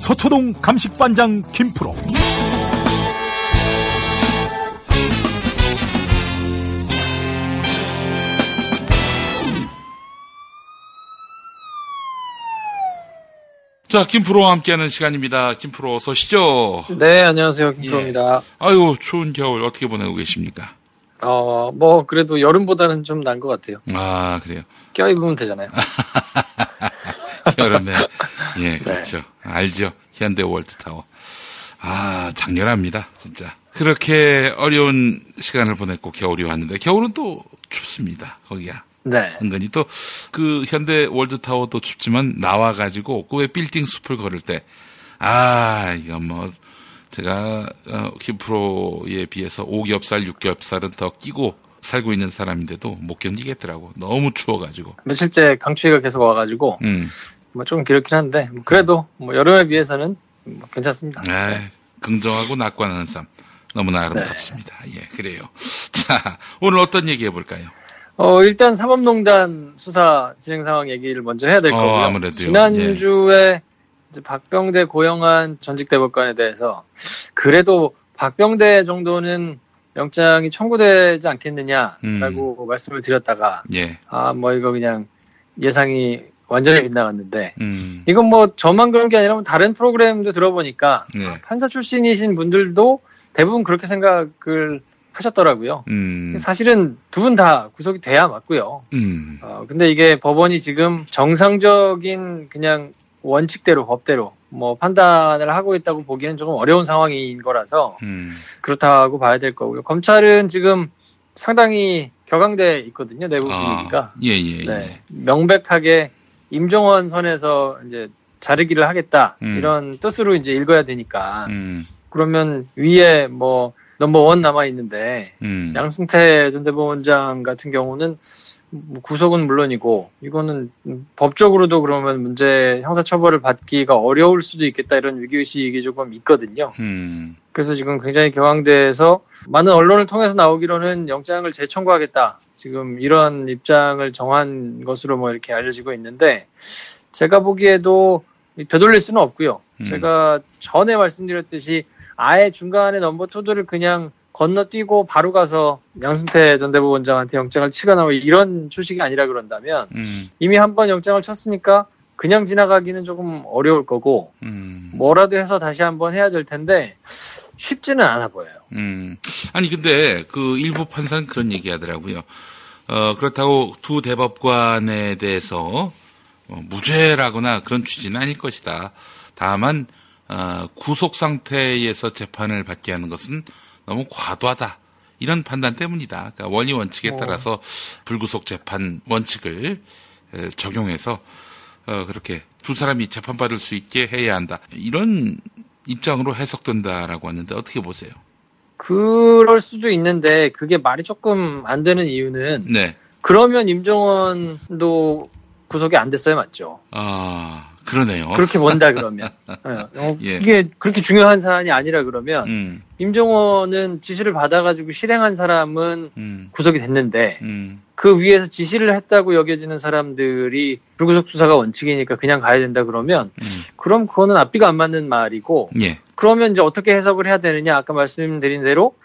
서초동 감식반장 김프로. 자, 김프로와 함께하는 시간입니다. 김프로 어서 오시죠. 네, 안녕하세요. 김프로입니다. 예. 아유, 추운 겨울 어떻게 보내고 계십니까? 그래도 여름보다는 좀 나은 것 같아요. 아, 그래요? 껴입으면 되잖아요. 여름에. 예, 그렇죠. 네. 알죠. 현대 월드타워. 아, 장렬합니다. 진짜. 그렇게 어려운 시간을 보냈고 겨울이 왔는데, 겨울은 또 춥습니다. 거기야. 네. 은근히 또 그 현대 월드타워도 춥지만 나와가지고 그 왜 빌딩 숲을 걸을 때, 이건 뭐, 제가, 김프로에 비해서 5겹살, 6겹살은 더 끼고 살고 있는 사람인데도 못 견디겠더라고. 너무 추워가지고. 며칠째 강추위가 계속 와가지고, 좀 그렇긴 한데, 그래도 여름에 비해서는 괜찮습니다. 긍정하고 낙관하는 삶. 너무나 아름답습니다. 네. 예, 그래요. 자, 오늘 어떤 얘기 해볼까요? 일단 사법농단 수사 진행 상황 얘기를 먼저 해야 될 거고요. 아무래도요. 지난주에 이제 박병대 고영한 전직 대법관에 대해서 그래도 박병대 정도는 영장이 청구되지 않겠느냐라고 말씀을 드렸다가 이거 그냥 예상이 완전히 빗나갔는데 이건 저만 그런 게 아니라 다른 프로그램도 들어보니까 판사 출신이신 분들도 대부분 그렇게 생각을 하셨더라고요. 사실은 두 분 다 구속이 돼야 맞고요. 근데 이게 법원이 지금 정상적인 그냥 원칙대로 법대로 판단을 하고 있다고 보기에는 조금 어려운 상황인 거라서 그렇다고 봐야 될 거고요. 검찰은 지금 상당히 격앙돼 있거든요. 내부 분위기가. 네. 명백하게 임종원 선에서 이제 자르기를 하겠다 이런 뜻으로 이제 읽어야 되니까 그러면 위에 넘버원 남아있는데, 양승태 전 대법원장 같은 경우는 구속은 물론이고, 이거는 법적으로도 그러면 형사처벌을 받기가 어려울 수도 있겠다 이런 위기의식이 조금 있거든요. 그래서 지금 굉장히 격앙돼서 많은 언론을 통해서 나오기로는 영장을 재청구하겠다. 지금 이런 입장을 정한 것으로 이렇게 알려지고 있는데, 제가 보기에도 되돌릴 수는 없고요. 제가 전에 말씀드렸듯이 아예 중간에 넘버2들을 그냥 건너뛰고 바로 가서 양승태 전 대법원장한테 영장을 치거나 이런 초식이 아니라 그런다면 이미 한 번 영장을 쳤으니까 그냥 지나가기는 조금 어려울 거고 뭐라도 해서 다시 한번 해야 될 텐데 쉽지는 않아 보여요. 아니 근데 그 일부 판사는 그런 얘기 하더라고요. 그렇다고 두 대법관에 대해서 무죄라거나 그런 취지는 아닐 것이다. 다만 구속 상태에서 재판을 받게 하는 것은 너무 과도하다. 이런 판단 때문이다. 그러니까 원리 원칙에 따라서 불구속 재판 원칙을 적용해서 그렇게 두 사람이 재판받을 수 있게 해야 한다. 이런 입장으로 해석된다라고 하는데 어떻게 보세요? 그럴 수도 있는데 그게 말이 조금 안 되는 이유는 그러면 임종원도 구속이 안 됐어야 맞죠. 그러네요. 그렇게 본다 그러면. 이게 그렇게 중요한 사안이 아니라 그러면 임종원은 지시를 받아가지고 실행한 사람은 구속이 됐는데 그 위에서 지시를 했다고 여겨지는 사람들이 불구속 수사가 원칙이니까 그냥 가야 된다 그러면 그럼 그거는 앞뒤가 안 맞는 말이고 그러면 이제 어떻게 해석을 해야 되느냐 아까 말씀드린 대로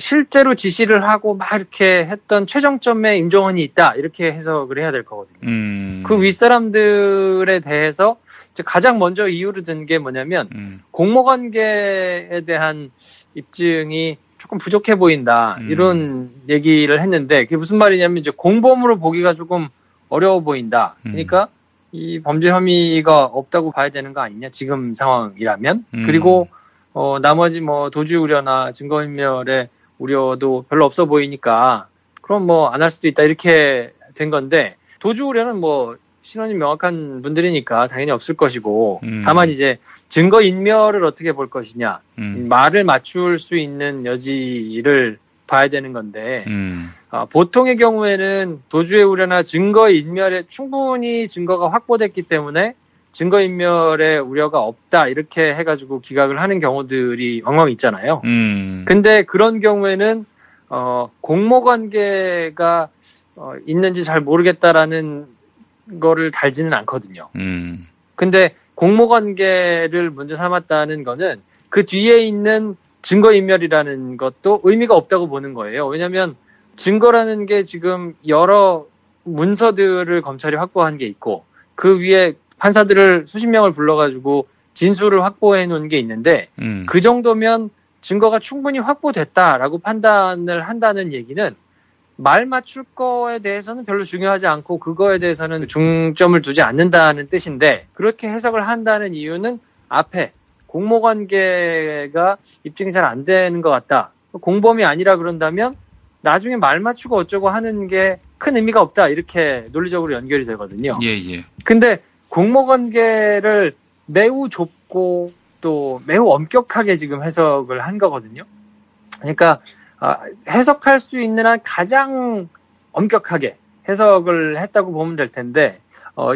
실제로 지시를 하고 막 이렇게 했던 최정점에 임종원이 있다 이렇게 해석을 해야 될 거거든요. 그 윗사람들에 대해서 가장 먼저 이유로 든 게 뭐냐면 공모관계에 대한 입증이 조금 부족해 보인다 이런 얘기를 했는데 그게 무슨 말이냐면 이제 공범으로 보기가 조금 어려워 보인다. 그러니까 이 범죄 혐의가 없다고 봐야 되는 거 아니냐 지금 상황이라면 그리고 나머지 도주 우려나 증거인멸의 우려도 별로 없어 보이니까 그럼 안 할 수도 있다 이렇게 된 건데 도주 우려는 신원이 명확한 분들이니까 당연히 없을 것이고 다만 이제 증거인멸을 어떻게 볼 것이냐 말을 맞출 수 있는 여지를 봐야 되는 건데 보통의 경우에는 도주의 우려나 증거인멸에 충분히 증거가 확보됐기 때문에 증거인멸의 우려가 없다 이렇게 해가지고 기각을 하는 경우들이 왕왕 있잖아요. 근데 그런 경우에는 공모관계가 있는지 잘 모르겠다라는 거를 달지는 않거든요. 근데 공모관계를 문제 삼았다는 거는 그 뒤에 있는 증거인멸이라는 것도 의미가 없다고 보는 거예요. 왜냐하면 증거라는 게 지금 여러 문서들을 검찰이 확보한 게 있고 그 위에 판사들을 수십 명을 불러가지고 진술을 확보해 놓은 게 있는데 그 정도면 증거가 충분히 확보됐다라고 판단을 한다는 얘기는 말 맞출 거에 대해서는 별로 중요하지 않고 그거에 대해서는 중점을 두지 않는다는 뜻인데 그렇게 해석을 한다는 이유는 앞에 공모관계가 입증이 잘 안 되는 것 같다. 공범이 아니라 그런다면 나중에 말 맞추고 어쩌고 하는 게 큰 의미가 없다. 이렇게 논리적으로 연결이 되거든요. 예. 근데 공모관계를 매우 좁고 또 매우 엄격하게 지금 해석을 한 거거든요. 그러니까 해석할 수 있는 한 가장 엄격하게 해석을 했다고 보면 될 텐데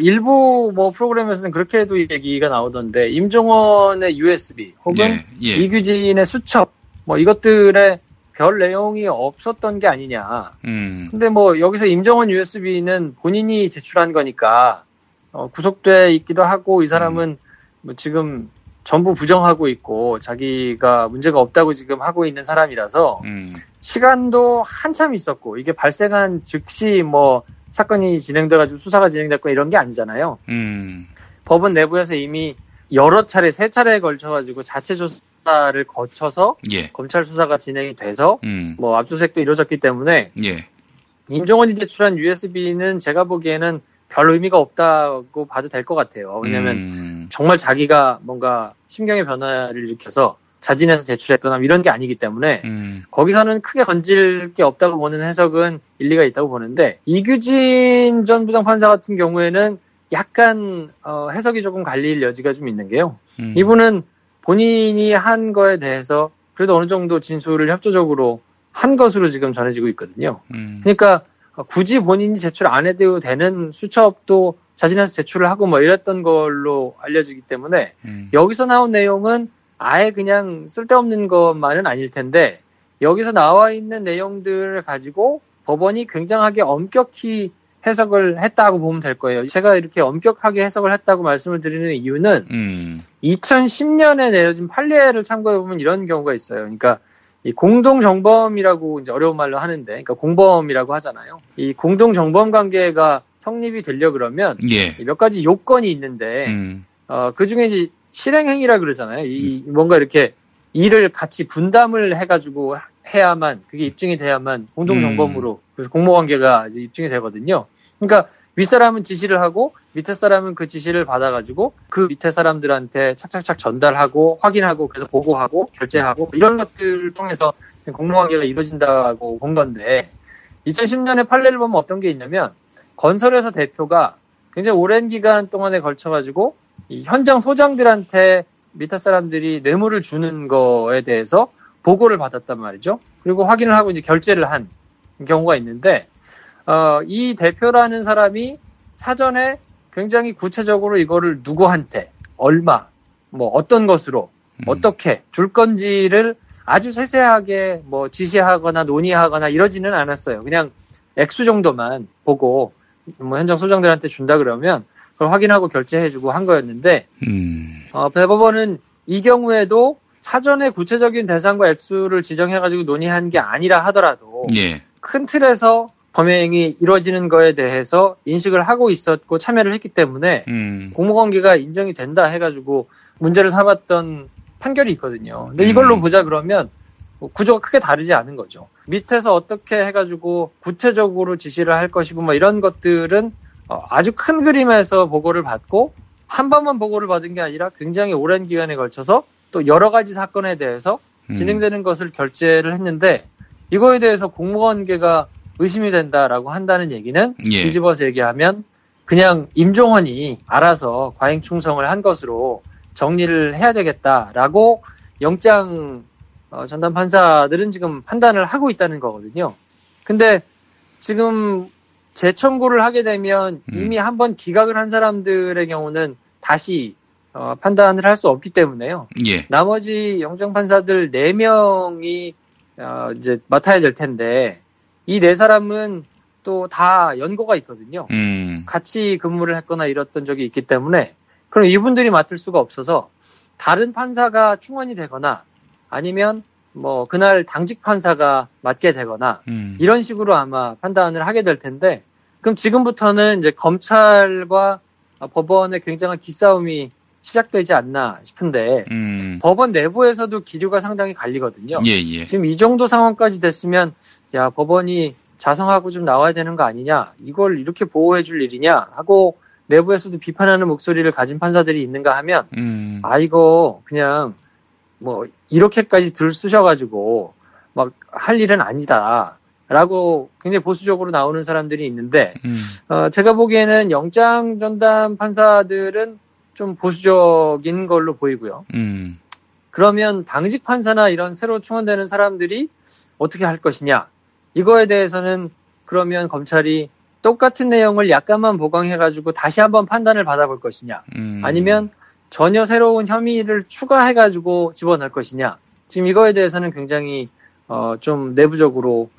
일부 뭐 프로그램에서는 그렇게도 얘기가 나오던데 임종원의 USB 혹은 이규진의 수첩 뭐 이것들에 별 내용이 없었던 게 아니냐. 근데 뭐 여기서 임종원 USB는 본인이 제출한 거니까 구속돼 있기도 하고 이 사람은 뭐 지금 전부 부정하고 있고 자기가 문제가 없다고 지금 하고 있는 사람이라서 시간도 한참 있었고 이게 발생한 즉시 뭐 사건이 진행돼가지고 수사가 진행됐고 이런 게 아니잖아요. 법원 내부에서 이미 여러 차례, 3차례에 걸쳐가지고 자체 조사를 거쳐서 검찰 수사가 진행이 돼서 뭐 압수수색도 이루어졌기 때문에 임종원이 제출한 USB는 제가 보기에는 별 의미가 없다고 봐도 될 것 같아요. 왜냐하면 정말 자기가 뭔가 심경의 변화를 일으켜서 자진해서 제출했거나 이런 게 아니기 때문에 거기서는 크게 건질 게 없다고 보는 해석은 일리가 있다고 보는데 이규진 전 부장판사 같은 경우에는 약간 해석이 조금 갈릴 여지가 좀 있는 게요. 이분은 본인이 한 거에 대해서 그래도 어느 정도 진술을 협조적으로 한 것으로 지금 전해지고 있거든요. 그러니까 굳이 본인이 제출 안 해도 되는 수첩도 자진해서 제출을 하고 뭐 이랬던 걸로 알려지기 때문에 여기서 나온 내용은 아예 그냥 쓸데없는 것만은 아닐 텐데 여기서 나와 있는 내용들을 가지고 법원이 굉장하게 엄격히 해석을 했다고 보면 될 거예요. 제가 이렇게 엄격하게 해석을 했다고 말씀을 드리는 이유는 2010년에 내려진 판례를 참고해 보면 이런 경우가 있어요. 그러니까 이 공동정범이라고 이제 어려운 말로 하는데, 그러니까 공범이라고 하잖아요. 이 공동정범 관계가 성립이 되려 그러면 몇 가지 요건이 있는데, 그 중에 이제 실행행위라 그러잖아요. 이 뭔가 이렇게 일을 같이 분담을 해가지고 해야만 그게 입증이 돼야만 공동정범으로 그래서 공모관계가 이제 입증이 되거든요. 그러니까 윗사람은 지시를 하고 밑에 사람은 그 지시를 받아가지고 그 밑에 사람들한테 착착착 전달하고 확인하고 그래서 보고하고 결제하고 이런 것들을 통해서 공모관계가 이루어진다고 본 건데 2010년에 판례를 보면 어떤 게 있냐면 건설회사 대표가 굉장히 오랜 기간 동안에 걸쳐가지고 이 현장 소장들한테 밑에 사람들이 뇌물을 주는 거에 대해서 보고를 받았단 말이죠. 그리고 확인을 하고 이제 결제를 한 경우가 있는데 이 대표라는 사람이 사전에 굉장히 구체적으로 이거를 누구한테 얼마 뭐 어떤 것으로 어떻게 줄 건지를 아주 세세하게 뭐 지시하거나 논의하거나 이러지는 않았어요. 그냥 액수 정도만 보고 뭐 현장 소장들한테 준다 그러면 그걸 확인하고 결제해주고 한 거였는데 대법원은 이 경우에도 사전에 구체적인 대상과 액수를 지정해가지고 논의한 게 아니라 하더라도 큰 틀에서 범행이 이루어지는 거에 대해서 인식을 하고 있었고 참여를 했기 때문에 공모관계가 인정이 된다 해가지고 문제를 삼았던 판결이 있거든요. 근데 이걸로 보자 그러면 구조가 크게 다르지 않은 거죠. 밑에서 어떻게 해가지고 구체적으로 지시를 할 것이고 뭐 이런 것들은 아주 큰 그림에서 보고를 받고 한 번만 보고를 받은 게 아니라 굉장히 오랜 기간에 걸쳐서 또 여러 가지 사건에 대해서 진행되는 것을 결제를 했는데 이거에 대해서 공모관계가 의심이 된다라고 한다는 얘기는 뒤집어서 얘기하면 그냥 임종원이 알아서 과잉 충성을 한 것으로 정리를 해야 되겠다라고 영장 전담 판사들은 지금 판단을 하고 있다는 거거든요. 근데 지금 재청구를 하게 되면 이미 한번 기각을 한 사람들의 경우는 다시 판단을 할 수 없기 때문에요. 나머지 영장 판사들 4명이 이제 맡아야 될 텐데 이 4사람은 또 다 연고가 있거든요. 같이 근무를 했거나 이랬던 적이 있기 때문에 그럼 이분들이 맡을 수가 없어서 다른 판사가 충원이 되거나 아니면 뭐 그날 당직 판사가 맡게 되거나 이런 식으로 아마 판단을 하게 될 텐데, 그럼 지금부터는 이제 검찰과 법원의 굉장한 기싸움이 시작되지 않나 싶은데 법원 내부에서도 기류가 상당히 갈리거든요. 예. 지금 이 정도 상황까지 됐으면 야, 법원이 자성하고 좀 나와야 되는 거 아니냐, 이걸 이렇게 보호해 줄 일이냐 하고 내부에서도 비판하는 목소리를 가진 판사들이 있는가 하면 이거 그냥 뭐 이렇게까지 들쑤셔가지고 막 할 일은 아니다 라고 굉장히 보수적으로 나오는 사람들이 있는데 제가 보기에는 영장 전담 판사들은 좀 보수적인 걸로 보이고요. 그러면 당직 판사나 이런 새로 충원되는 사람들이 어떻게 할 것이냐, 이거에 대해서는 그러면 검찰이 똑같은 내용을 약간만 보강해가지고 다시 한번 판단을 받아볼 것이냐, 아니면 전혀 새로운 혐의를 추가해가지고 집어넣을 것이냐, 지금 이거에 대해서는 굉장히 좀 내부적으로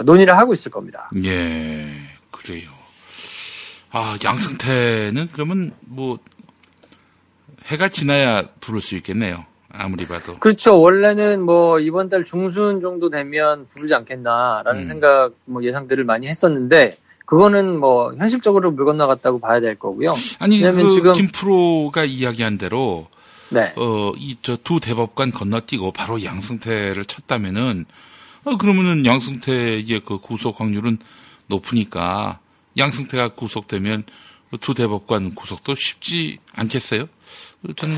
논의를 하고 있을 겁니다. 예, 그래요. 양승태는 그러면 뭐 해가 지나야 부를 수 있겠네요. 아무리 봐도. 그렇죠. 원래는 뭐 이번 달 중순 정도 되면 부르지 않겠나라는 생각, 뭐 예상들을 많이 했었는데, 그거는 뭐 현실적으로 물 건너갔다고 봐야 될 거고요. 아니, 지금 김프로가 이야기한 대로 네. 이 저 두 대법관 건너뛰고 바로 양승태를 쳤다면은 그러면은 양승태의 그 구속 확률은 높으니까 양승태가 구속되면 두 대법관 구속도 쉽지 않겠어요? 저는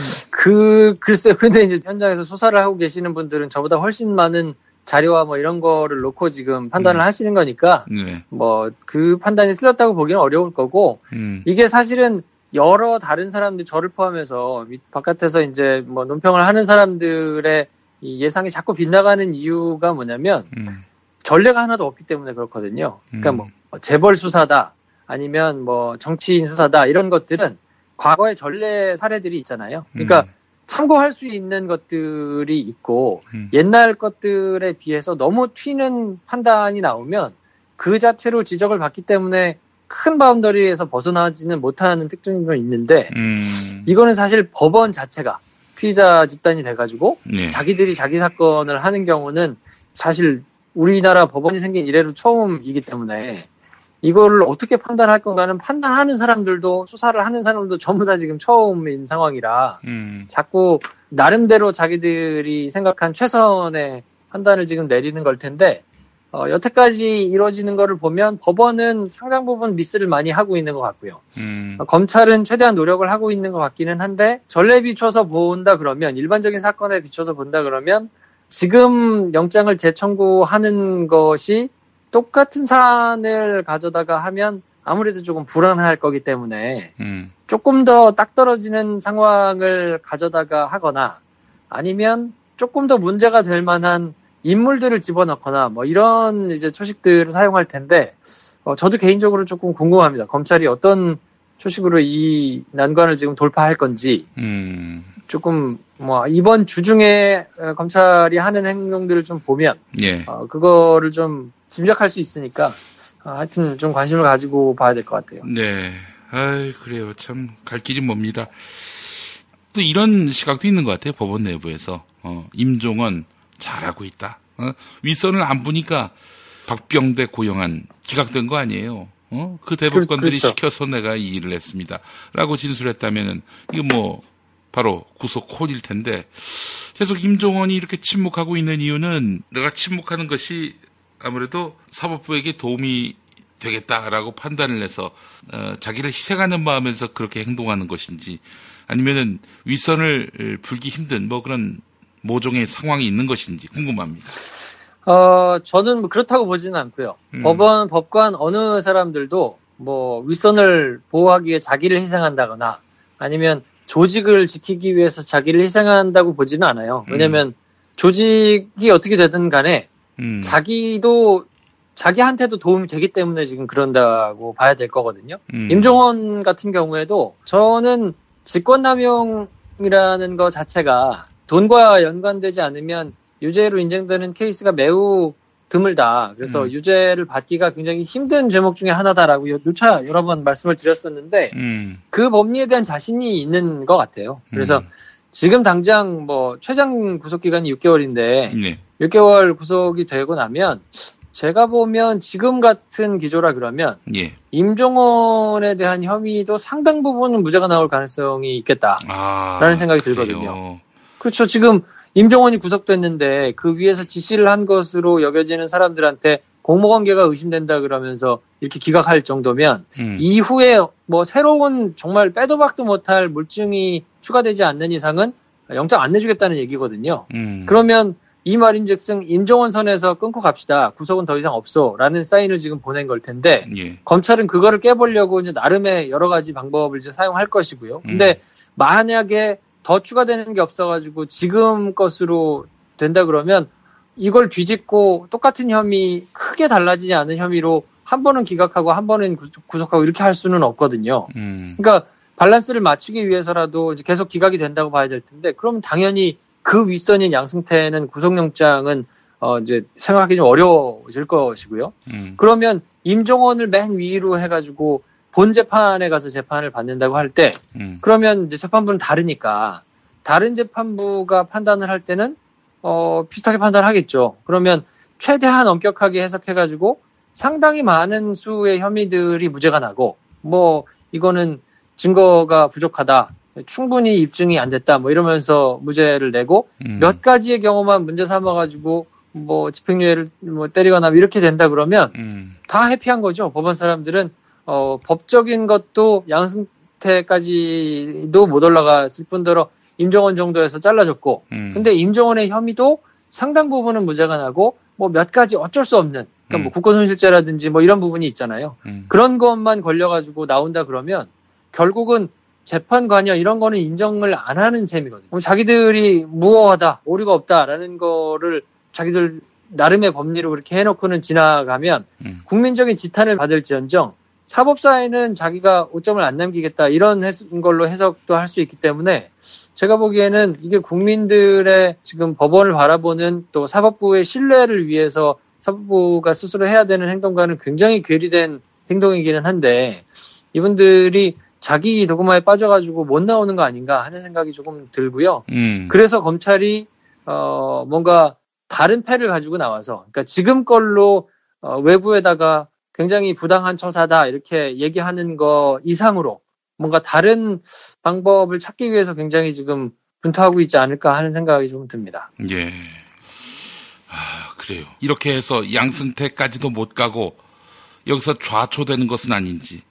글쎄요. 근데 이제 현장에서 수사를 하고 계시는 분들은 저보다 훨씬 많은 자료와 뭐 이런 거를 놓고 지금 판단을 하시는 거니까, 네. 뭐 그 판단이 틀렸다고 보기는 어려울 거고, 이게 사실은 여러 다른 사람들, 저를 포함해서 바깥에서 이제 뭐 논평을 하는 사람들의 이 예상이 자꾸 빗나가는 이유가 뭐냐면 전례가 하나도 없기 때문에 그렇거든요. 그러니까 뭐 재벌 수사다, 아니면 뭐 정치인 수사다, 이런 것들은 과거의 전례 사례들이 있잖아요. 그러니까 참고할 수 있는 것들이 있고 옛날 것들에 비해서 너무 튀는 판단이 나오면 그 자체로 지적을 받기 때문에 큰 바운더리에서 벗어나지는 못하는 특징이 좀 있는데, 이거는 사실 법원 자체가 피의자 집단이 돼가지고 네. 자기들이 자기 사건을 하는 경우는 사실 우리나라 법원이 생긴 이래로 처음이기 때문에 이거를 어떻게 판단할 건가는 판단하는 사람들도 수사를 하는 사람도 전부 다 지금 처음인 상황이라 자꾸 나름대로 자기들이 생각한 최선의 판단을 지금 내리는 걸 텐데, 여태까지 이루어지는 거를 보면 법원은 상당 부분 미스를 많이 하고 있는 것 같고요. 검찰은 최대한 노력을 하고 있는 것 같기는 한데, 전례에 비춰서 본다 그러면, 일반적인 사건에 비춰서 본다 그러면 지금 영장을 재청구하는 것이 똑같은 사안을 가져다가 하면 아무래도 조금 불안할 거기 때문에 조금 더 딱 떨어지는 상황을 가져다가 하거나, 아니면 조금 더 문제가 될 만한 인물들을 집어넣거나 뭐 이런 이제 초식들을 사용할 텐데, 저도 개인적으로 조금 궁금합니다. 검찰이 어떤 초식으로 이 난관을 지금 돌파할 건지. 조금 뭐 이번 주 중에 검찰이 하는 행동들을 좀 보면 예. 그거를 좀 짐작할 수 있으니까 하여튼 좀 관심을 가지고 봐야 될 것 같아요. 네. 그래요. 참 갈 길이 멉니다. 또 이런 시각도 있는 것 같아요. 법원 내부에서. 임종원 잘하고 있다. 윗선을 안 보니까 박병대 고영한 기각된 거 아니에요. 그 대법관들이 그렇죠. 시켜서 내가 이 일을 했습니다. 라고 진술했다면은 이거 뭐 바로 구속 콜일 텐데, 계속 임종원이 이렇게 침묵하고 있는 이유는 내가 침묵하는 것이 아무래도 사법부에게 도움이 되겠다라고 판단을 해서 자기를 희생하는 마음에서 그렇게 행동하는 것인지, 아니면은 윗선을 풀기 힘든 뭐 그런 모종의 상황이 있는 것인지 궁금합니다. 저는 뭐 그렇다고 보지는 않고요. 법관 어느 사람들도 뭐 윗선을 보호하기 위해 자기를 희생한다거나 아니면 조직을 지키기 위해서 자기를 희생한다고 보지는 않아요. 왜냐면 조직이 어떻게 되든 간에 자기한테도 도움이 되기 때문에 지금 그런다고 봐야 될 거거든요. 임종원 같은 경우에도 저는 직권남용이라는 것 자체가 돈과 연관되지 않으면 유죄로 인정되는 케이스가 매우 드물다. 그래서 유죄를 받기가 굉장히 힘든 죄목 중에 하나다라고 누차 여러 번 말씀을 드렸었는데 그 법리에 대한 자신이 있는 것 같아요. 그래서 지금 당장 뭐 최장 구속 기간이 6개월인데 네. 6개월 구속이 되고 나면 제가 보면 지금 같은 기조라 그러면 예. 임종원에 대한 혐의도 상당 부분 무죄가 나올 가능성이 있겠다라는 생각이 들거든요. 그래요. 그렇죠. 지금 임종원이 구속됐는데 그 위에서 지시를 한 것으로 여겨지는 사람들한테 공모관계가 의심된다 그러면서 이렇게 기각할 정도면 이후에 뭐 새로운 정말 빼도 박도 못할 물증이 추가되지 않는 이상은 영장 안 내주겠다는 얘기거든요. 그러면 이 말인즉슨 임종원 선에서 끊고 갑시다. 구속은 더 이상 없어라는 사인을 지금 보낸 걸 텐데 예. 검찰은 그거를 깨보려고 이제 나름의 여러 가지 방법을 이제 사용할 것이고요. 근데 만약에 더 추가되는 게 없어가지고 지금 것으로 된다 그러면 이걸 뒤집고 똑같은 혐의 크게 달라지지 않은 혐의로 한 번은 기각하고 한 번은 구속하고 이렇게 할 수는 없거든요. 그러니까 밸런스를 맞추기 위해서라도 이제 계속 기각이 된다고 봐야 될 텐데 그러면 당연히 그 윗선인 양승태는 구속영장은 이제 생각하기 좀 어려워질 것이고요. 그러면 임종원을 맨 위로 해가지고 본 재판에 가서 재판을 받는다고 할 때 그러면 이제 재판부는 다르니까 다른 재판부가 판단을 할 때는 비슷하게 판단하겠죠. 그러면 최대한 엄격하게 해석해가지고 상당히 많은 수의 혐의들이 무죄가 나고 뭐 이거는 증거가 부족하다. 충분히 입증이 안 됐다. 뭐 이러면서 무죄를 내고 몇 가지의 경우만 문제 삼아가지고 뭐 집행유예를 뭐 때리거나 이렇게 된다 그러면 다 해피한 거죠. 법원 사람들은 법적인 것도 양승태까지도 못 올라갔을 뿐더러 임종원 정도에서 잘라줬고 근데 임종원의 혐의도 상당 부분은 무죄가 나고 뭐 몇 가지 어쩔 수 없는 그러니까 뭐 국고손실죄라든지 뭐 이런 부분이 있잖아요. 그런 것만 걸려가지고 나온다 그러면 결국은 재판 관여 이런 거는 인정을 안 하는 셈이거든요. 자기들이 무효하다, 오류가 없다라는 거를 자기들 나름의 법리로 그렇게 해놓고는 지나가면 국민적인 지탄을 받을지언정 사법사에는 자기가 오점을 안 남기겠다 이런 걸로 해석도 할 수 있기 때문에 제가 보기에는 이게 국민들의 지금 법원을 바라보는 또 사법부의 신뢰를 위해서 사법부가 스스로 해야 되는 행동과는 굉장히 괴리된 행동이기는 한데 이분들이 자기 도구마에 빠져가지고 못 나오는 거 아닌가 하는 생각이 조금 들고요. 그래서 검찰이 뭔가 다른 패를 가지고 나와서 그러니까 지금 걸로 외부에다가 굉장히 부당한 처사다 이렇게 얘기하는 거 이상으로 뭔가 다른 방법을 찾기 위해서 굉장히 지금 분투하고 있지 않을까 하는 생각이 좀 듭니다. 예. 그래요. 이렇게 해서 양승태까지도 못 가고 여기서 좌초되는 것은 아닌지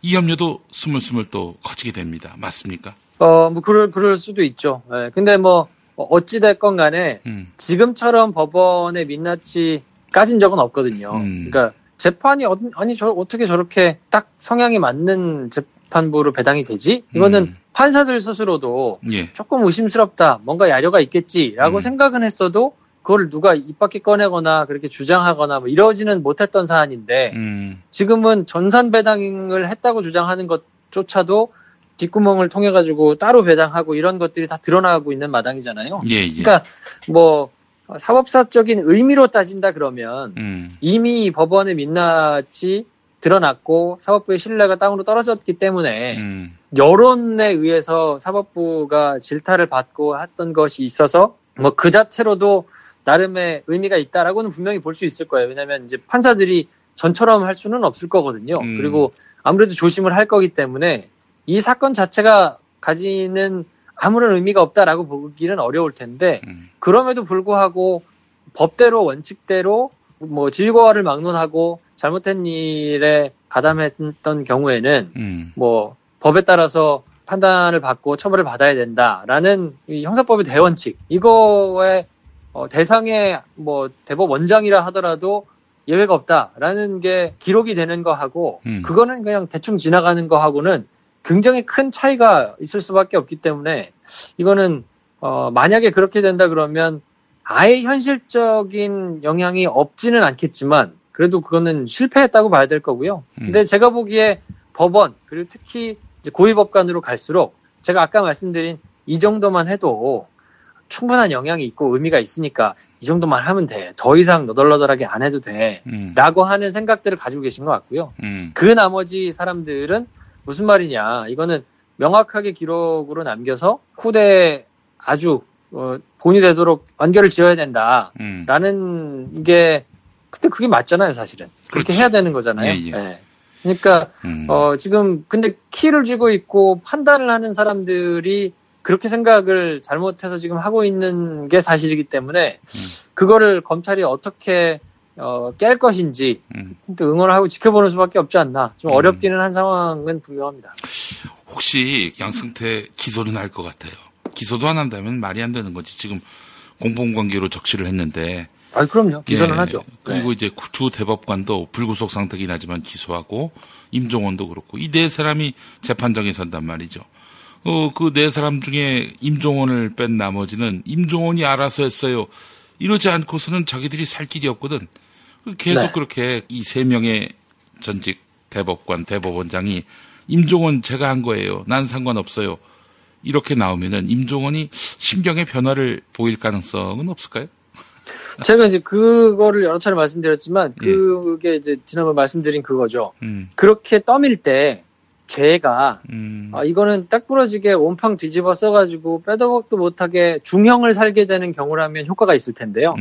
이 염려도 스물스물 또 커지게 됩니다. 맞습니까? 뭐 그럴 수도 있죠. 네. 근데 뭐 어찌됐건 간에 지금처럼 법원의 민낯이 까진 적은 없거든요. 그러니까 재판이 어떻게 저렇게 딱 성향이 맞는 재판부로 배당이 되지? 이거는 판사들 스스로도 예. 조금 의심스럽다. 뭔가 야려가 있겠지라고 생각은 했어도 그걸 누가 입 밖에 꺼내거나 그렇게 주장하거나 뭐 이러지는 못했던 사안인데 지금은 전산 배당을 했다고 주장하는 것조차도 뒷구멍을 통해 가지고 따로 배당하고 이런 것들이 다 드러나고 있는 마당이잖아요. 예. 그러니까 뭐 사법사적인 의미로 따진다 그러면 이미 법원의 민낯이 드러났고 사법부의 신뢰가 땅으로 떨어졌기 때문에 여론에 의해서 사법부가 질타를 받고 했던 것이 있어서 뭐 그 자체로도 나름의 의미가 있다라고는 분명히 볼 수 있을 거예요. 왜냐하면 이제 판사들이 전처럼 할 수는 없을 거거든요. 그리고 아무래도 조심을 할 거기 때문에 이 사건 자체가 가지는 아무런 의미가 없다라고 보기는 어려울 텐데 그럼에도 불구하고 법대로 원칙대로 뭐 질과를 막론하고 잘못된 일에 가담했던 경우에는 뭐 법에 따라서 판단을 받고 처벌을 받아야 된다라는 이 형사법의 대원칙 이거에 대상의 뭐 대법 원장이라 하더라도 예외가 없다라는 게 기록이 되는 거하고 그거는 그냥 대충 지나가는 거하고는 굉장히 큰 차이가 있을 수밖에 없기 때문에 이거는 만약에 그렇게 된다 그러면 아예 현실적인 영향이 없지는 않겠지만 그래도 그거는 실패했다고 봐야 될 거고요. 근데 제가 보기에 법원 그리고 특히 이제 고위법관으로 갈수록 제가 아까 말씀드린 이 정도만 해도 충분한 영향이 있고 의미가 있으니까 이 정도만 하면 돼. 더 이상 너덜너덜하게 안 해도 돼. 라고 하는 생각들을 가지고 계신 것 같고요. 그 나머지 사람들은 무슨 말이냐. 이거는 명확하게 기록으로 남겨서 후대에 아주 본이 되도록 완결을 지어야 된다. 라는 게 근데 그게 맞잖아요, 사실은. 그렇게 그렇지. 해야 되는 거잖아요. 예, 예. 네. 그러니까 지금 근데 키를 쥐고 있고 판단을 하는 사람들이 그렇게 생각을 잘못해서 지금 하고 있는 게 사실이기 때문에 그거를 검찰이 어떻게 깰 것인지 응원을 하고 지켜보는 수밖에 없지 않나. 좀 어렵기는 한 상황은 분명합니다. 혹시 양승태 기소는 할 것 같아요. 기소도 안 한다면 말이 안 되는 거지. 지금 공범관계로 적시를 했는데. 아, 그럼요. 기소는 예. 하죠. 그리고 네. 이제 두 대법관도 불구속 상태긴 하지만 기소하고 임종원도 그렇고 이 네 사람이 재판정에 선단 말이죠. 그 네 사람 중에 임종원을 뺀 나머지는 임종원이 알아서 했어요. 이러지 않고서는 자기들이 살 길이 없거든. 계속 네. 그렇게 이 세 명의 전직 대법관, 대법원장이 임종원 제가 한 거예요. 난 상관없어요. 이렇게 나오면은 임종원이 심경의 변화를 보일 가능성은 없을까요? 제가 이제 그거를 여러 차례 말씀드렸지만 예. 그게 이제 지난번 말씀드린 그거죠. 음. 그렇게 떠밀 때 죄가 이거는 딱 부러지게 온팡 뒤집어 써가지고 빼도 박도 못하게 중형을 살게 되는 경우라면 효과가 있을 텐데요.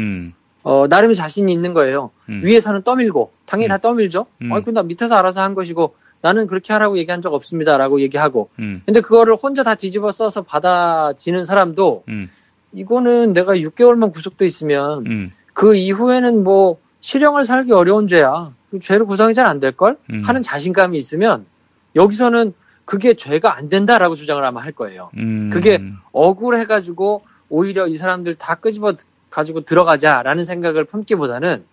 나름의 자신이 있는 거예요. 위에서는 떠밀고 당연히 다 떠밀죠. 근데 나 밑에서 알아서 한 것이고 나는 그렇게 하라고 얘기한 적 없습니다라고 얘기하고 근데 그거를 혼자 다 뒤집어 써서 받아지는 사람도 이거는 내가 6개월만 구속돼 있으면 그 이후에는 뭐 실형을 살기 어려운 죄야. 죄로 구성이 잘 안 될걸? 하는 자신감이 있으면 여기서는 그게 죄가 안 된다라고 주장을 아마 할 거예요. 그게 억울해가지고 오히려 이 사람들 다 끄집어 가지고 들어가자라는 생각을 품기보다는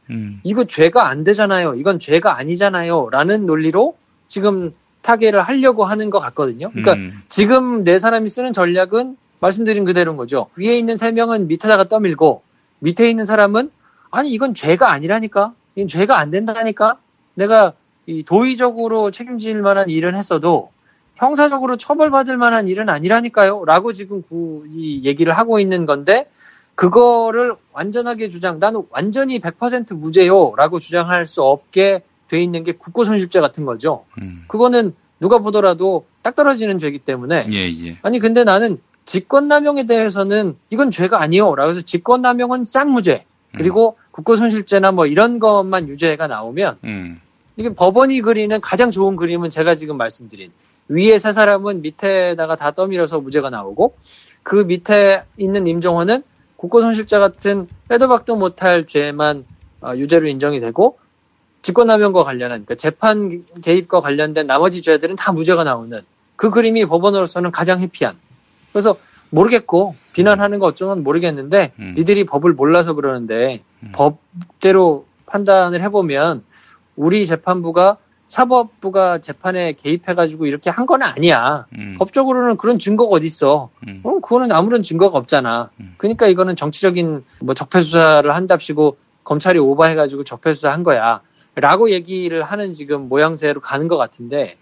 이거 죄가 안 되잖아요. 이건 죄가 아니잖아요. 라는 논리로 지금 타개를 하려고 하는 것 같거든요. 그러니까 지금 네 사람이 쓰는 전략은 말씀드린 그대로인 거죠. 위에 있는 세 명은 밑에다가 떠밀고 밑에 있는 사람은 아니 이건 죄가 아니라니까. 이건 죄가 안 된다니까. 내가 이 도의적으로 책임질 만한 일은 했어도 형사적으로 처벌받을 만한 일은 아니라니까요. 라고 지금 이 얘기를 하고 있는 건데 그거를 완전하게 나는 완전히 100% 무죄요. 라고 주장할 수 없게 돼 있는 게 국고손실죄 같은 거죠. 그거는 누가 보더라도 딱 떨어지는 죄이기 때문에 예. 아니 근데 나는 직권남용에 대해서는 이건 죄가 아니요. 라고 해서 직권남용은 쌍무죄. 그리고 국고손실죄나 뭐 이런 것만 유죄가 나오면 이게 법원이 그리는 가장 좋은 그림은 제가 지금 말씀드린 위에 세 사람은 밑에다가 다 떠밀어서 무죄가 나오고 그 밑에 있는 임종원은 국고손실죄 같은 빼도 박도 못할 죄만 유죄로 인정이 되고 직권남용과 관련한 그러니까 재판 개입과 관련된 나머지 죄들은 다 무죄가 나오는 그 그림이 법원으로서는 가장 해피한. 그래서 모르겠고 비난하는 거 어쩌면 모르겠는데 니들이 법을 몰라서 그러는데 법대로 판단을 해보면 우리 재판부가 사법부가 재판에 개입해가지고 이렇게 한 건 아니야. 법적으로는 그런 증거가 어디 있어? 그럼 그거는 아무런 증거가 없잖아. 그러니까 이거는 정치적인 뭐 적폐수사를 한답시고 검찰이 오버해가지고 적폐수사한 거야. 라고 얘기를 하는 지금 모양새로 가는 것 같은데,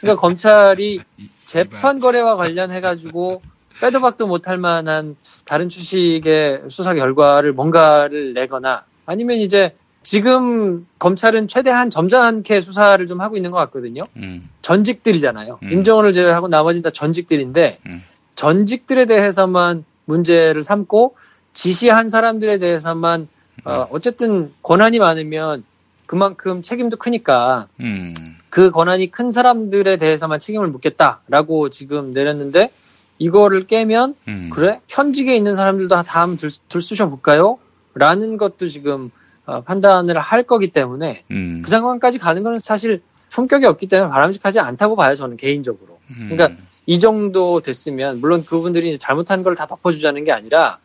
그러니까 검찰이 재판 거래와 관련해가지고 빼도 박도 못할 만한 다른 추식의 수사 결과를 뭔가를 내거나 아니면 이제 지금 검찰은 최대한 점잖게 수사를 좀 하고 있는 것 같거든요. 전직들이잖아요. 임종원을 제외하고 나머지는 다 전직들인데 전직들에 대해서만 문제를 삼고 지시한 사람들에 대해서만 어쨌든 권한이 많으면 그만큼 책임도 크니까 그 권한이 큰 사람들에 대해서만 책임을 묻겠다라고 지금 내렸는데 이거를 깨면 그래? 현직에 있는 사람들도 다 한번 들쑤셔 볼까요? 라는 것도 지금 판단을 할 거기 때문에 그 상황까지 가는 거는 사실 품격이 없기 때문에 바람직하지 않다고 봐요. 저는 개인적으로. 그러니까 이 정도 됐으면 물론 그분들이 잘못한 걸 다 덮어주자는 게 아니라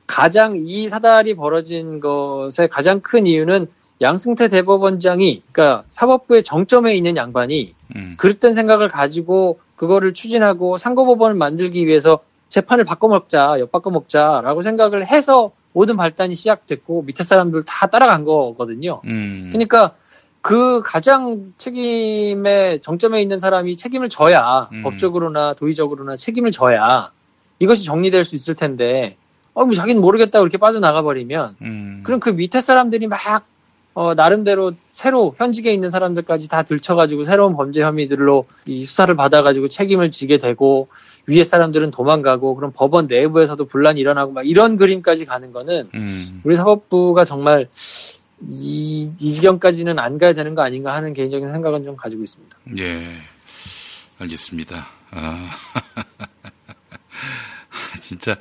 가장 이 사달이 벌어진 것의 가장 큰 이유는 양승태 대법원장이 그러니까 사법부의 정점에 있는 양반이 그릇된 생각을 가지고 그거를 추진하고 상고법원을 만들기 위해서 재판을 바꿔먹자, 엿바꿔먹자라고 생각을 해서 모든 발단이 시작됐고 밑에 사람들 다 따라간 거거든요. 그러니까 그 가장 책임의 정점에 있는 사람이 책임을 져야 법적으로나 도의적으로나 책임을 져야 이것이 정리될 수 있을 텐데 뭐 자기는 모르겠다고 이렇게 빠져나가 버리면, 그럼 그 밑에 사람들이 막, 나름대로 새로 현직에 있는 사람들까지 다 들쳐가지고 새로운 범죄 혐의들로 이 수사를 받아가지고 책임을 지게 되고, 위에 사람들은 도망가고, 그럼 법원 내부에서도 분란이 일어나고, 막 이런 그림까지 가는 거는, 우리 사법부가 정말 이 지경까지는 안 가야 되는 거 아닌가 하는 개인적인 생각은 좀 가지고 있습니다. 예, 알겠습니다. 진짜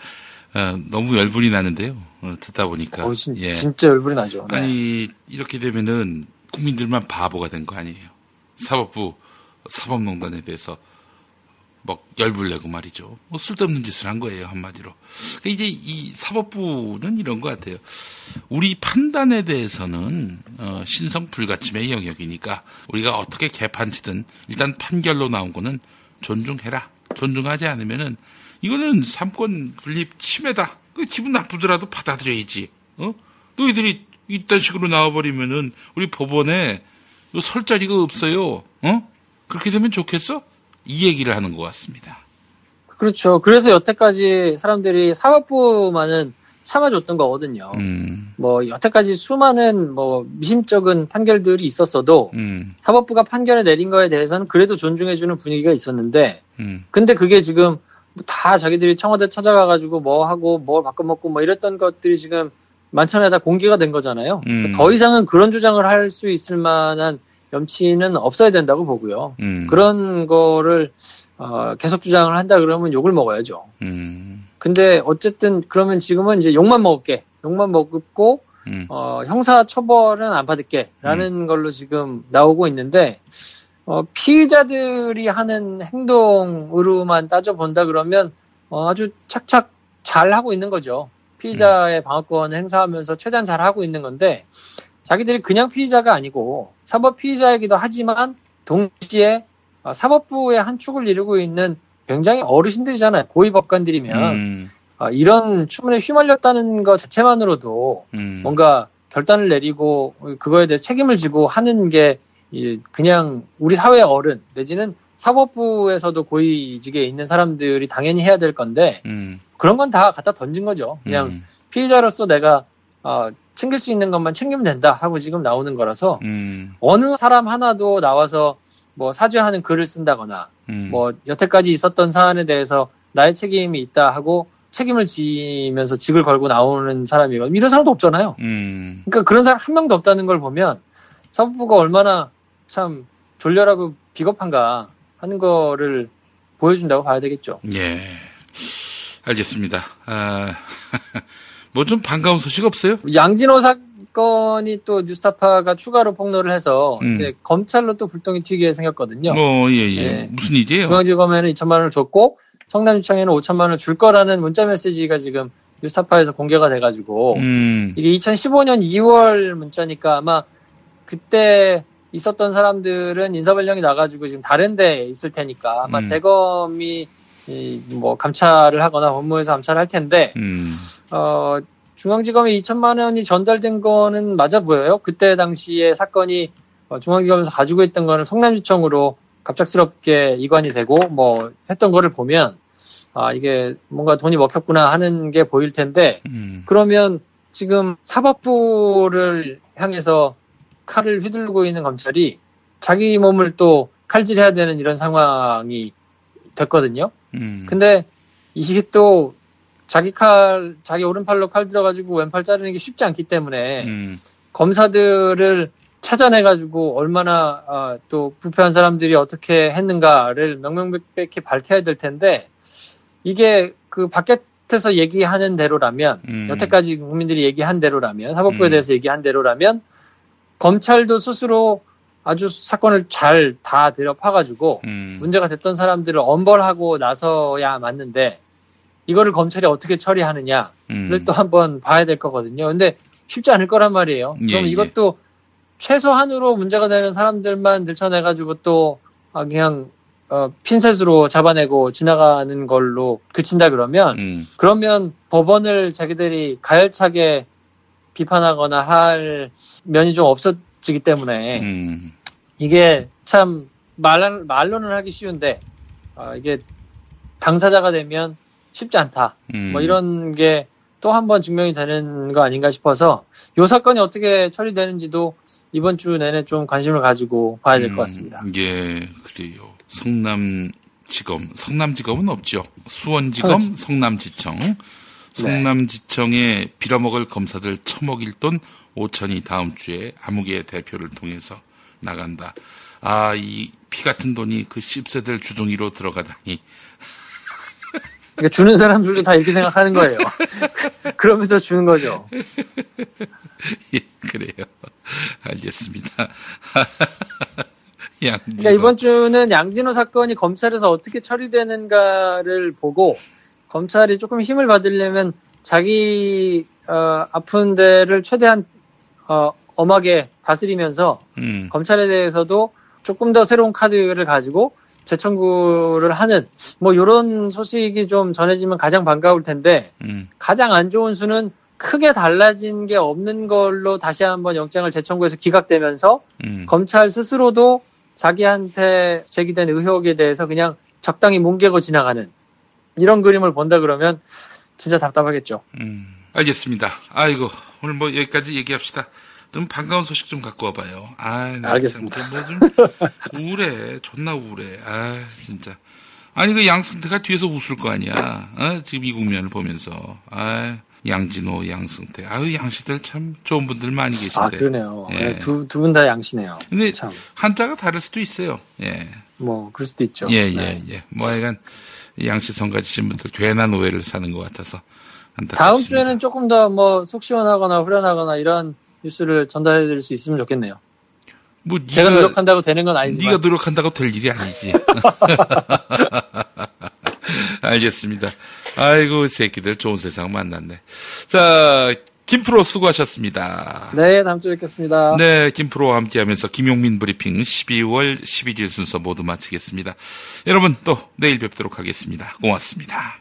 너무 열불이 나는데요. 듣다 보니까. 예. 진짜 열불이 나죠. 네. 아니 이렇게 되면은 국민들만 바보가 된 거 아니에요. 사법부 사법농단에 대해서 막 열불 내고 말이죠. 뭐 쓸데없는 짓을 한 거예요, 한마디로. 그러니까 이제 이 사법부는 이런 것 같아요. 우리 판단에 대해서는 신성 불가침의 영역이니까 우리가 어떻게 개판치든 일단 판결로 나온 거는 존중해라. 존중하지 않으면은 이거는 삼권 분립 침해다. 그 기분 나쁘더라도 받아들여야지. 너희들이 이딴 식으로 나와버리면은 우리 법원에 설 자리가 없어요. 그렇게 되면 좋겠어? 이 얘기를 하는 것 같습니다. 그렇죠. 그래서 여태까지 사람들이 사법부만은 참아줬던 거거든요. 뭐 여태까지 수많은 뭐 미심쩍은 판결들이 있었어도 사법부가 판결을 내린 거에 대해서는 그래도 존중해주는 분위기가 있었는데, 근데 그게 지금 다 자기들이 청와대 찾아가가지고 뭐 하고 뭘 바꿔먹고 뭐 이랬던 것들이 지금 만천에 다 공개가 된 거잖아요. 더 이상은 그런 주장을 할 수 있을 만한 염치는 없어야 된다고 보고요. 그런 거를 계속 주장을 한다 그러면 욕을 먹어야죠. 근데 어쨌든 그러면 지금은 이제 욕만 먹을게. 욕만 먹고 형사 처벌은 안 받을게. 라는 걸로 지금 나오고 있는데, 피의자들이 하는 행동으로만 따져본다 그러면 아주 착착 잘 하고 있는 거죠. 피의자의 방어권을 행사하면서 최대한 잘 하고 있는 건데, 자기들이 그냥 피의자가 아니고 사법 피의자이기도 하지만 동시에 사법부의 한 축을 이루고 있는 굉장히 어르신들이잖아요. 고위 법관들이면 이런 추문에 휘말렸다는 것 자체만으로도 뭔가 결단을 내리고 그거에 대해 책임을 지고 하는 게 그냥 우리 사회의 어른 내지는 사법부에서도 고위직에 있는 사람들이 당연히 해야 될 건데 그런 건 다 갖다 던진 거죠. 그냥 피의자로서 내가 챙길 수 있는 것만 챙기면 된다 하고 지금 나오는 거라서 어느 사람 하나도 나와서 뭐 사죄하는 글을 쓴다거나 뭐 여태까지 있었던 사안에 대해서 나의 책임이 있다 하고 책임을 지면서 직을 걸고 나오는 사람이거든요. 이런 사람도 없잖아요. 그러니까 그런 사람 한 명도 없다는 걸 보면 사법부가 얼마나 참 졸렬하고 비겁한가 하는 거를 보여준다고 봐야 되겠죠. 예, 알겠습니다. 뭐 좀 반가운 소식 없어요? 양진호 사건이 또 뉴스타파가 추가로 폭로를 해서 이제 검찰로 또 불똥이 튀게 생겼거든요. 예. 무슨 일이에요? 중앙지검에는 2천만 원을 줬고 성남시청에는 5천만 원을 줄 거라는 문자 메시지가 지금 뉴스타파에서 공개가 돼가지고 이게 2015년 2월 문자니까 아마 그때 있었던 사람들은 인사발령이 나가지고 지금 다른 데 있을 테니까 아마 대검이 뭐 감찰을 하거나 법무부에서 감찰을 할 텐데 중앙지검에 2천만 원이 전달된 거는 맞아 보여요. 그때 당시에 사건이 중앙지검에서 가지고 있던 거는 성남시청으로 갑작스럽게 이관이 되고 뭐 했던 거를 보면 이게 뭔가 돈이 먹혔구나 하는 게 보일 텐데 그러면 지금 사법부를 향해서 칼을 휘두르고 있는 검찰이 자기 몸을 또 칼질해야 되는 이런 상황이 됐거든요. 근데 이게 또 자기 오른팔로 칼 들어가지고 왼팔 자르는 게 쉽지 않기 때문에 검사들을 찾아내가지고 얼마나 또 부패한 사람들이 어떻게 했는가를 명명백백히 밝혀야 될 텐데 이게 그 바깥에서 얘기하는 대로라면 여태까지 국민들이 얘기한 대로라면 사법부에 대해서 얘기한 대로라면 검찰도 스스로 아주 사건을 잘 다 들여파가지고 문제가 됐던 사람들을 엄벌하고 나서야 맞는데 이거를 검찰이 어떻게 처리하느냐를 또 한번 봐야 될 거거든요. 근데 쉽지 않을 거란 말이에요. 그럼 이것도 최소한으로 문제가 되는 사람들만 들춰내가지고 또 그냥 핀셋으로 잡아내고 지나가는 걸로 그친다 그러면 법원을 자기들이 가열차게 비판하거나 할 면이 좀 없어지기 때문에 이게 참 말로는 하기 쉬운데 이게 당사자가 되면 쉽지 않다. 뭐 이런 게 또 한 번 증명이 되는 거 아닌가 싶어서 이 사건이 어떻게 처리되는지도 이번 주 내내 좀 관심을 가지고 봐야 될 것 같습니다. 예, 그래요. 성남지검은 없죠. 수원지검, 성남지청. 성남지청에 빌어먹을 검사들 처먹일 돈 5천이 다음 주에 아무개 대표를 통해서 나간다. 아, 이 피 같은 돈이 그 씹새들 주둥이로 들어가다니. 그러니까 주는 사람들도 다 이렇게 생각하는 거예요. 그러면서 주는 거죠. 예, 그래요. 알겠습니다. 그러니까 이번 주는 양진호 사건이 검찰에서 어떻게 처리되는가를 보고 검찰이 조금 힘을 받으려면 자기 아픈 데를 최대한 엄하게 다스리면서 검찰에 대해서도 조금 더 새로운 카드를 가지고 재청구를 하는 뭐 이런 소식이 좀 전해지면 가장 반가울 텐데 가장 안 좋은 수는 크게 달라진 게 없는 걸로 다시 한번 영장을 재청구해서 기각되면서 검찰 스스로도 자기한테 제기된 의혹에 대해서 그냥 적당히 뭉개고 지나가는 이런 그림을 본다 그러면 진짜 답답하겠죠. 알겠습니다. 아이고 오늘 뭐 여기까지 얘기합시다. 좀 반가운 소식 좀 갖고 와봐요. 알겠습니다. 뭐 좀 우울해. 존나 우울해. 진짜. 아니 그 양승태가 뒤에서 웃을 거 아니야. 지금 이 국면을 보면서. 양진호, 양승태. 양씨들 참 좋은 분들 많이 계신데. 그러네요. 예. 두 분 다 양씨네요. 근데 참. 한자가 다를 수도 있어요. 예. 뭐 그럴 수도 있죠. 예. 뭐 하여간 양씨 성가지신 분들 괜한 오해를 사는 것 같아서. 다음 주에는 조금 더 뭐 속 시원하거나 후련하거나 이런 뉴스를 전달해드릴 수 있으면 좋겠네요. 뭐 제가 노력한다고 되는 건 아니지만. 네가 노력한다고 될 일이 아니지. 알겠습니다. 아이고 새끼들 좋은 세상 만났네. 자 김프로 수고하셨습니다. 네, 다음 주에 뵙겠습니다. 네, 김프로와 함께하면서 김용민 브리핑 12월 11일 순서 모두 마치겠습니다. 여러분 또 내일 뵙도록 하겠습니다. 고맙습니다.